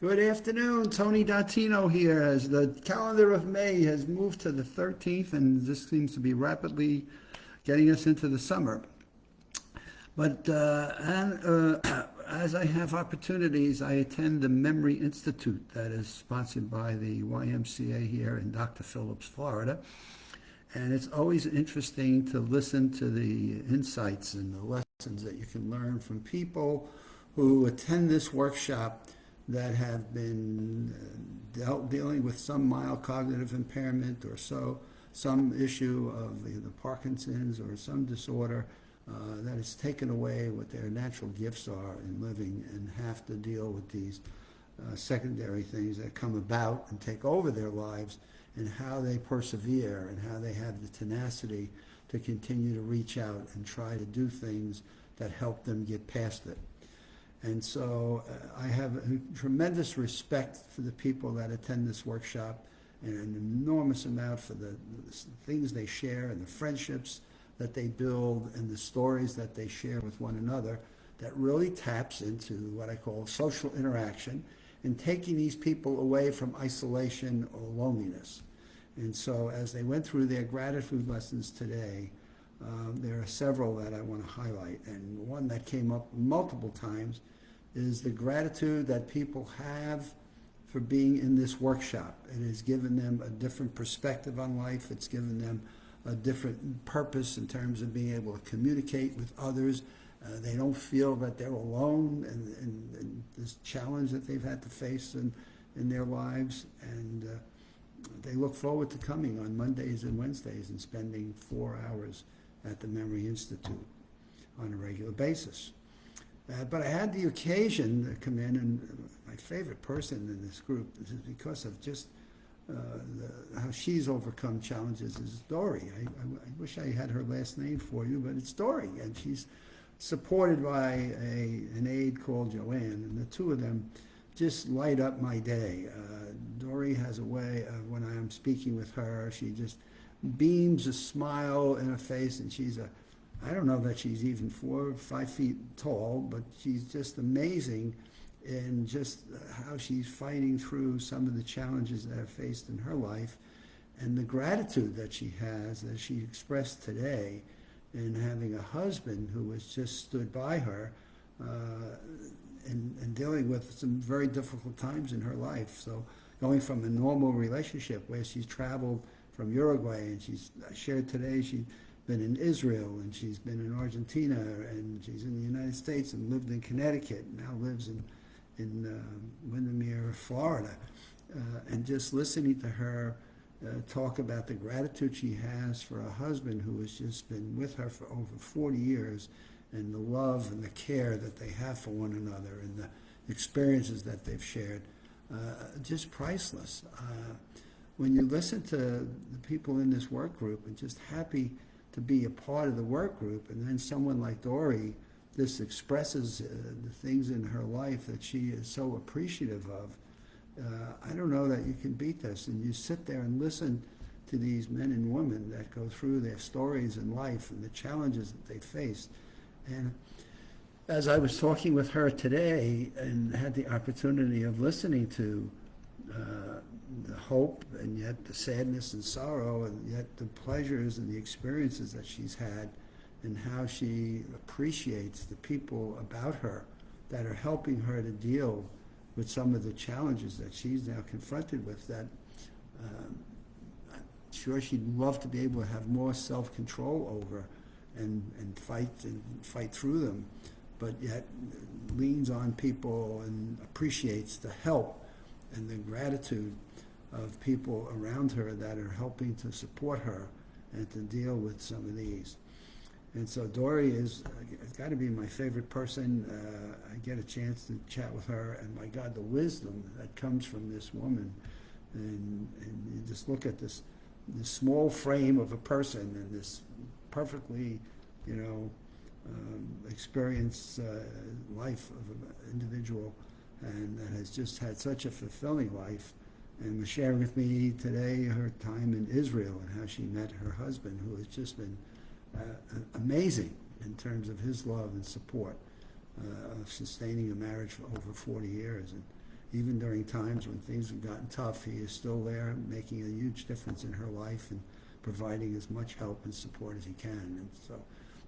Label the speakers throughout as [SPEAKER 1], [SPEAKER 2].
[SPEAKER 1] Good afternoon, Tony Dottino here. As the calendar of May has moved to the 13th, and this seems to be rapidly getting us into the summer. But as I have opportunities, I attend the Memory Institute that is sponsored by the YMCA here in Dr. Phillips, Florida. And it's always interesting to listen to the insights and the lessons that you can learn from people who attend this workshop that have been dealing with some mild cognitive impairment or some issue of either Parkinson's or some disorder that has taken away what their natural gifts are in living and have to deal with these secondary things that come about and take over their lives, and how they persevere and how they have the tenacity to continue to reach out and try to do things that help them get past it. And so I have a tremendous respect for the people that attend this workshop, and an enormous amount for the things they share and the friendships that they build and the stories that they share with one another that really taps into what I call social interaction and taking these people away from isolation or loneliness. And so as they went through their gratitude lessons today, there are several that I want to highlight. And one that came up multiple times is the gratitude that people have for being in this workshop. It has given them a different perspective on life. It's given them a different purpose in terms of being able to communicate with others. They don't feel that they're alone in this challenge that they've had to face in their lives. And they look forward to coming on Mondays and Wednesdays and spending 4 hours at the Memory Institute on a regular basis. But I had the occasion to come in, and my favorite person in this group is because of just how she's overcome challenges is Dory. I wish I had her last name for you, but it's Dory, and she's supported by an aide called Joanne, and the two of them just light up my day. Dory has a way of, when I am speaking with her, she just beams a smile in her face, and I don't know that she's even 4 or 5 feet tall, but she's just amazing in just how she's fighting through some of the challenges that are faced in her life, and the gratitude that she has, as she expressed today, in having a husband who has just stood by her and dealing with some very difficult times in her life. So going from a normal relationship where she's traveled from Uruguay, and she's shared today she's been in Israel, and she's been in Argentina, and she's in the United States and lived in Connecticut, and now lives in Windermere, Florida. And just listening to her talk about the gratitude she has for a husband who has just been with her for over 40 years, and the love and the care that they have for one another, and the experiences that they've shared, just priceless. When you listen to the people in this work group, and just happy to be a part of the work group, and then someone like Dory just expresses the things in her life that she is so appreciative of, I don't know that you can beat this. And you sit there and listen to these men and women that go through their stories in life and the challenges that they faced. And as I was talking with her today and had the opportunity of listening to the hope and yet the sadness and sorrow, and yet the pleasures and the experiences that she's had, and how she appreciates the people about her that are helping her to deal with some of the challenges that she's now confronted with, that I'm sure she'd love to be able to have more self-control over and fight through them, but yet leans on people and appreciates the help and the gratitude of people around her that are helping to support her and to deal with some of these. And so Dory has got to be my favorite person. I get a chance to chat with her, and my God, the wisdom that comes from this woman. And you just look at this small frame of a person, and this perfectly, experienced life of an individual, and that has just had such a fulfilling life. And was sharing with me today her time in Israel and how she met her husband, who has just been amazing in terms of his love and support of sustaining a marriage for over 40 years. And even during times when things have gotten tough, he is still there, making a huge difference in her life and providing as much help and support as he can. And so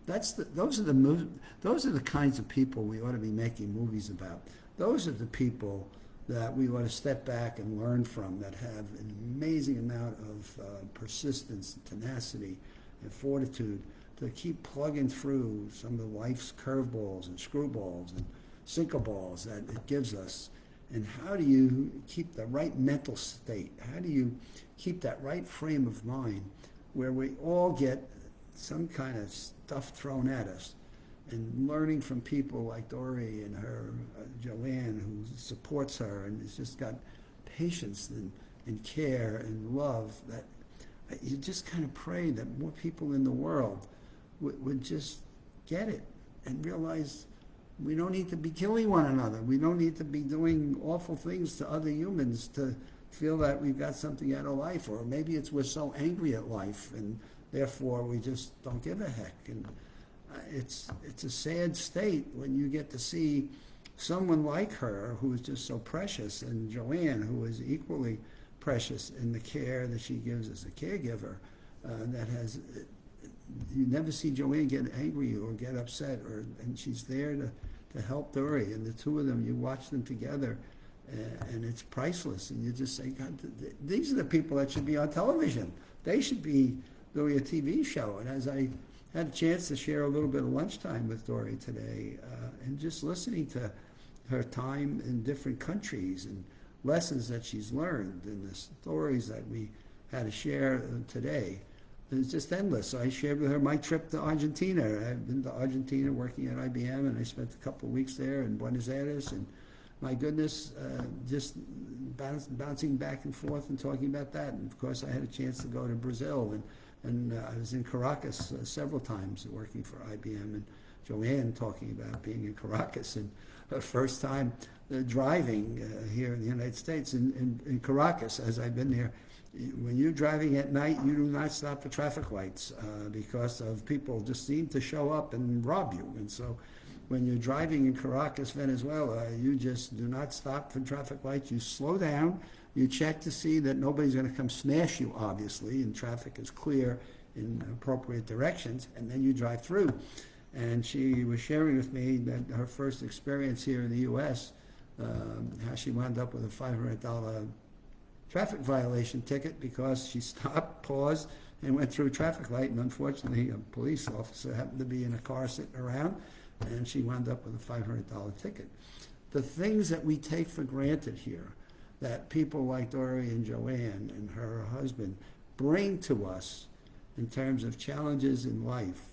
[SPEAKER 1] those are the kinds of people we ought to be making movies about. Those are the people that we ought to step back and learn from, that have an amazing amount of persistence, tenacity, and fortitude to keep plugging through some of life's curveballs and screwballs and sinkaballs that it gives us. And how do you keep the right mental state? How do you keep that right frame of mind where we all get some kind of stuff thrown at us? And learning from people like Dory and her, Joanne, who supports her and has just got patience and care and love, that you just kind of pray that more people in the world would just get it and realize we don't need to be killing one another. We don't need to be doing awful things to other humans to feel that we've got something out of life. Or maybe it's we're so angry at life and therefore we just don't give a heck. And it's a sad state when you get to see someone like her who is just so precious, and Joanne, who is equally precious in the care that she gives as a caregiver, that has, you never see Joanne get angry or get upset, and she's there to help Dory, and the two of them, you watch them together, and it's priceless, and you just say, God, these are the people that should be on television. They should be doing a TV show. And as I had a chance to share a little bit of lunchtime with Dory today, and just listening to her time in different countries and lessons that she's learned and the stories that we had to share today, it's just endless. So I shared with her my trip to Argentina. I've been to Argentina working at IBM, and I spent a couple of weeks there in Buenos Aires, and my goodness, just bouncing back and forth and talking about that. And of course I had a chance to go to Brazil, and I was in Caracas several times working for IBM, and Joanne talking about being in Caracas and her first time driving here in the United States. In Caracas, as I've been there, when you're driving at night, you do not stop for traffic lights because of people just seem to show up and rob you. And so when you're driving in Caracas, Venezuela, you just do not stop for traffic lights. You slow down. You check to see that nobody's going to come smash you, obviously, and traffic is clear in appropriate directions, and then you drive through. And she was sharing with me that her first experience here in the U.S., how she wound up with a $500 traffic violation ticket because she stopped, paused, and went through a traffic light, and unfortunately a police officer happened to be in a car sitting around, and she wound up with a $500 ticket. The things that we take for granted here, that people like Dory and Joanne and her husband bring to us in terms of challenges in life,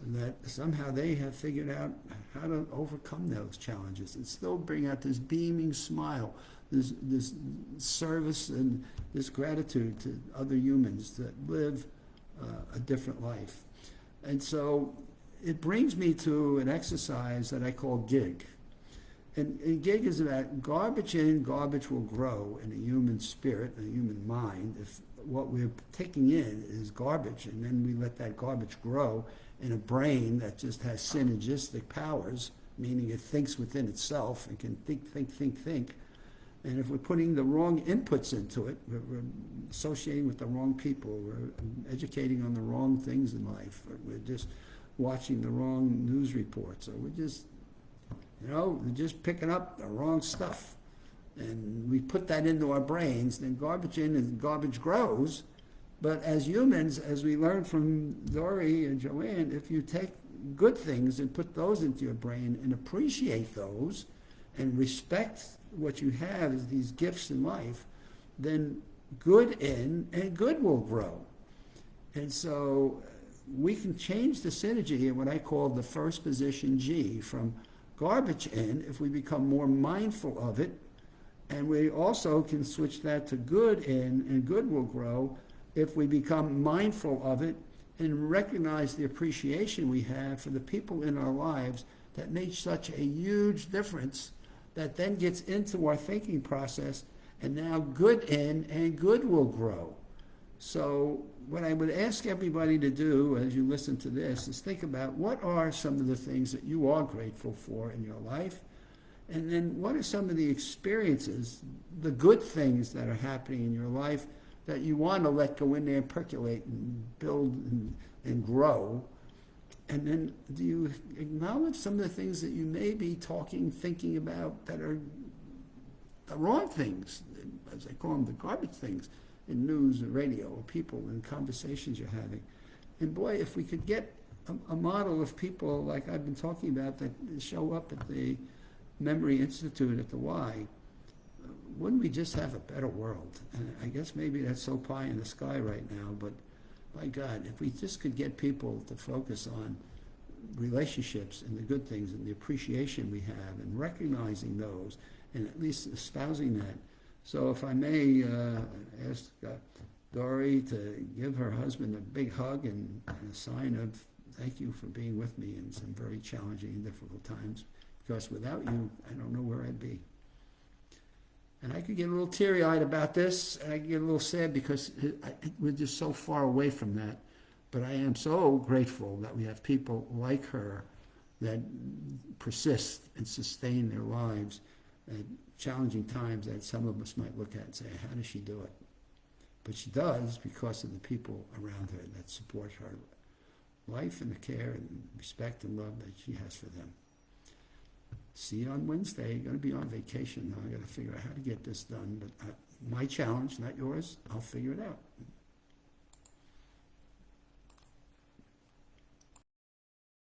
[SPEAKER 1] that somehow they have figured out how to overcome those challenges and still bring out this beaming smile, this service and this gratitude to other humans that live a different life. And so it brings me to an exercise that I call GIGG. And GIGG is about garbage in, garbage will grow in a human spirit, a human mind. If what we're taking in is garbage, and then we let that garbage grow in a brain that just has synergistic powers, meaning it thinks within itself and can think. And if we're putting the wrong inputs into it, we're associating with the wrong people, we're educating on the wrong things in life, or we're just watching the wrong news reports, or we're just picking up the wrong stuff. And we put that into our brains, then garbage in and garbage grows. But as humans, as we learned from Dory and Joanne, if you take good things and put those into your brain and appreciate those and respect what you have as these gifts in life, then good in and good will grow. And so we can change the synergy in what I call the first position G, from garbage in, if we become more mindful of it, and we also can switch that to good in and good will grow if we become mindful of it and recognize the appreciation we have for the people in our lives that made such a huge difference, that then gets into our thinking process, and now good in and good will grow. So what I would ask everybody to do as you listen to this is think about what are some of the things that you are grateful for in your life, And then what are some of the experiences, the good things that are happening in your life that you want to let go in there and percolate and build and grow? And then do you acknowledge some of the things that you may be talking, thinking about that are the wrong things, as I call them, the garbage things in news and radio or people and conversations you're having? And boy, if we could get a model of people like I've been talking about that show up at the Memory Institute at the Y, wouldn't we just have a better world? And I guess maybe that's so pie in the sky right now, but my God, if we just could get people to focus on relationships and the good things and the appreciation we have and recognizing those and at least espousing that. So if I may ask Dory to give her husband a big hug and a sign of thank you for being with me in some very challenging and difficult times, because without you, I don't know where I'd be. And I could get a little teary-eyed about this, and I could get a little sad because we're just so far away from that. But I am so grateful that we have people like her that persist and sustain their lives at challenging times that some of us might look at and say, how does she do it? But she does because of the people around her that support her life and the care and respect and love that she has for them. See you on Wednesday. I'm going to be on vacation now. I got to figure out how to get this done. But my challenge, not yours, I'll figure it out.